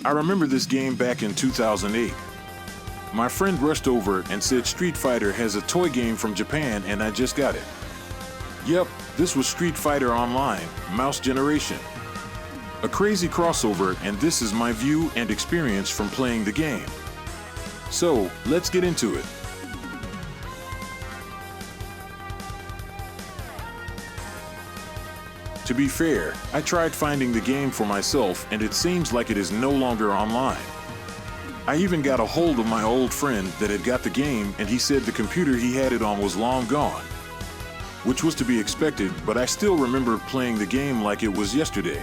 I remember this game back in 2008. My friend rushed over and said Street Fighter has a toy game from Japan and I just got it. Yep, this was Street Fighter Online, Mouse Generation. A crazy crossover, and this is my view and experience from playing the game. So, let's get into it. To be fair, I tried finding the game for myself and it seems like it is no longer online. I even got a hold of my old friend that had got the game and he said the computer he had it on was long gone. Which was to be expected, but I still remember playing the game like it was yesterday.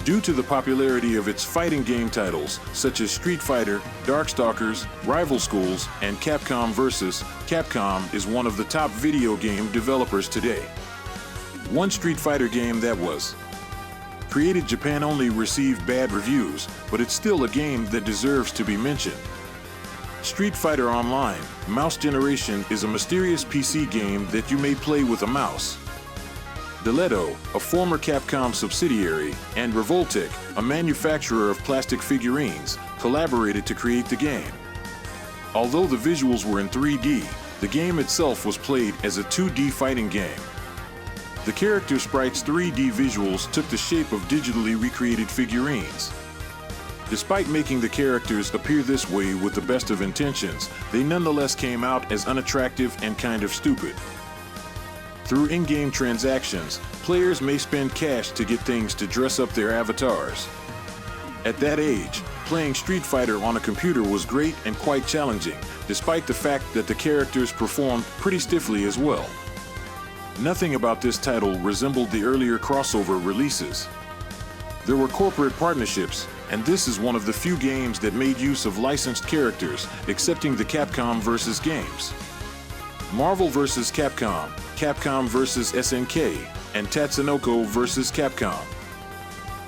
Due to the popularity of its fighting game titles, such as Street Fighter, Darkstalkers, Rival Schools, and Capcom vs. Capcom is one of the top video game developers today. One Street Fighter game that was created Japan only received bad reviews, but it's still a game that deserves to be mentioned. Street Fighter Online, Mouse Generation is a mysterious PC game that you may play with a mouse. Diletto, a former Capcom subsidiary, and Revoltech, a manufacturer of plastic figurines, collaborated to create the game. Although the visuals were in 3D, the game itself was played as a 2D fighting game. The character sprites' 3D visuals took the shape of digitally recreated figurines. Despite making the characters appear this way with the best of intentions, they nonetheless came out as unattractive and kind of stupid. Through in-game transactions, players may spend cash to get things to dress up their avatars. At that age, playing Street Fighter on a computer was great and quite challenging, despite the fact that the characters performed pretty stiffly as well. Nothing about this title resembled the earlier crossover releases. There were corporate partnerships, and this is one of the few games that made use of licensed characters, excepting the Capcom vs. games. Marvel vs. Capcom, Capcom vs. SNK, and Tatsunoko vs. Capcom.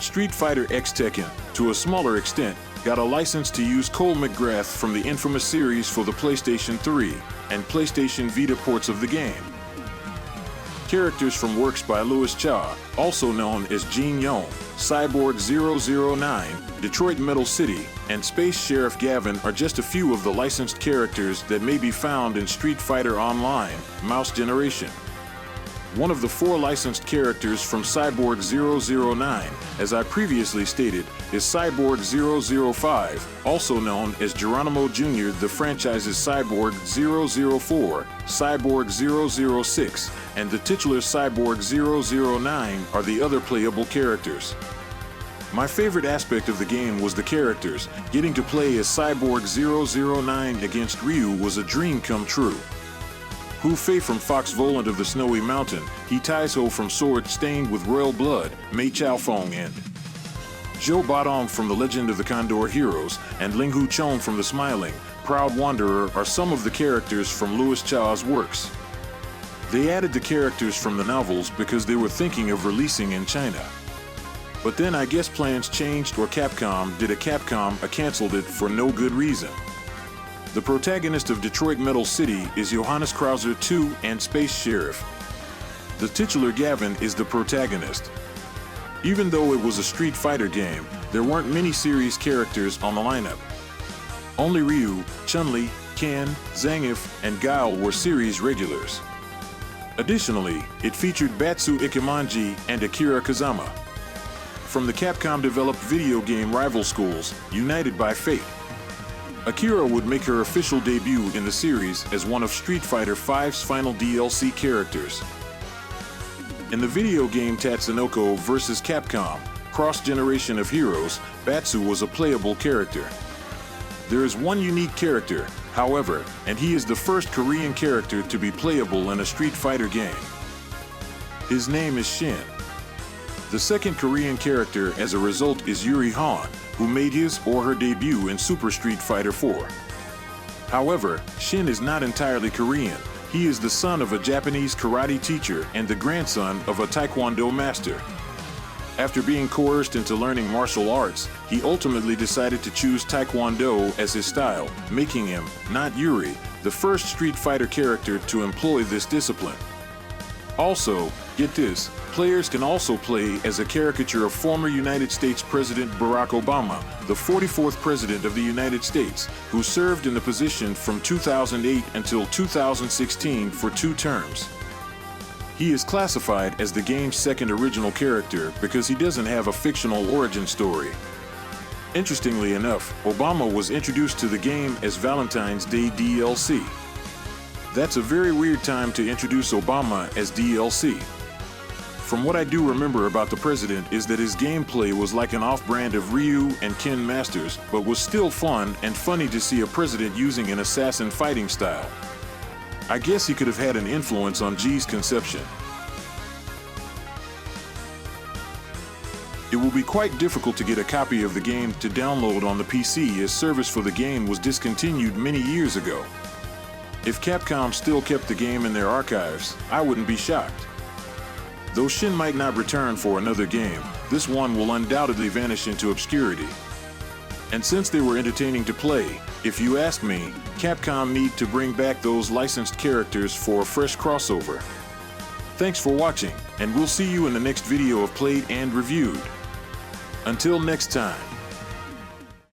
Street Fighter X Tekken, to a smaller extent, got a license to use Cole McGrath from the infamous series for the PlayStation 3 and PlayStation Vita ports of the game. Characters from works by Louis Cha, also known as Gene Yong, Cyborg 009, Detroit Metal City, and Space Sheriff Gavin are just a few of the licensed characters that may be found in Street Fighter Online, Mouse Generation. One of the 4 licensed characters from Cyborg 009, as I previously stated, is Cyborg 005, also known as Geronimo Jr., the franchise's Cyborg 004, Cyborg 006, and the titular Cyborg 009 are the other playable characters. My favorite aspect of the game was the characters. Getting to play as Cyborg 009 against Ryu was a dream come true. Hu Fei from Fox Volant of the Snowy Mountain, He Taizo from Sword Stained with Royal Blood, Mei Chao Fong, and Zhou Badong from The Legend of the Condor Heroes, and Ling Hu Chong from The Smiling, Proud Wanderer are some of the characters from Louis Cha's works. They added the characters from the novels because they were thinking of releasing in China. But then I guess plans changed or Capcom did a Capcom canceled it for no good reason. The protagonist of Detroit Metal City is Johannes Krauser II and Space Sheriff. The titular Gavin is the protagonist. Even though it was a Street Fighter game, there weren't many series characters on the lineup. Only Ryu, Chun-Li, Ken, Zangief, and Guile were series regulars. Additionally, it featured Batsu Ikemanji and Akira Kazama. From the Capcom-developed video game Rival Schools, United by Fate. Akira would make her official debut in the series as one of Street Fighter V's final DLC characters. In the video game Tatsunoko vs. Capcom, Cross-Generation of Heroes, Batsu was a playable character. There is one unique character, however, and he is the first Korean character to be playable in a Street Fighter game. His name is Shin. The second Korean character as a result is Yuri Han, who made his or her debut in Super Street Fighter 4. However, Shin is not entirely Korean. He is the son of a Japanese karate teacher and the grandson of a Taekwondo master. After being coerced into learning martial arts, he ultimately decided to choose Taekwondo as his style, making him, not Yuri, the first Street Fighter character to employ this discipline. Also, get this, players can also play as a caricature of former United States President Barack Obama, the 44th President of the United States, who served in the position from 2008 until 2016 for 2 terms. He is classified as the game's second original character because he doesn't have a fictional origin story. Interestingly enough, Obama was introduced to the game as Valentine's Day DLC. That's a very weird time to introduce Obama as DLC. From what I do remember about the president is that his gameplay was like an off-brand of Ryu and Ken Masters, but was still fun and funny to see a president using an assassin fighting style. I guess he could have had an influence on G's conception. It will be quite difficult to get a copy of the game to download on the PC as service for the game was discontinued many years ago. If Capcom still kept the game in their archives, I wouldn't be shocked. Though Shin might not return for another game, this one will undoubtedly vanish into obscurity. And since they were entertaining to play, if you ask me, Capcom need to bring back those licensed characters for a fresh crossover. Thanks for watching, and we'll see you in the next video of Played and Reviewed. Until next time.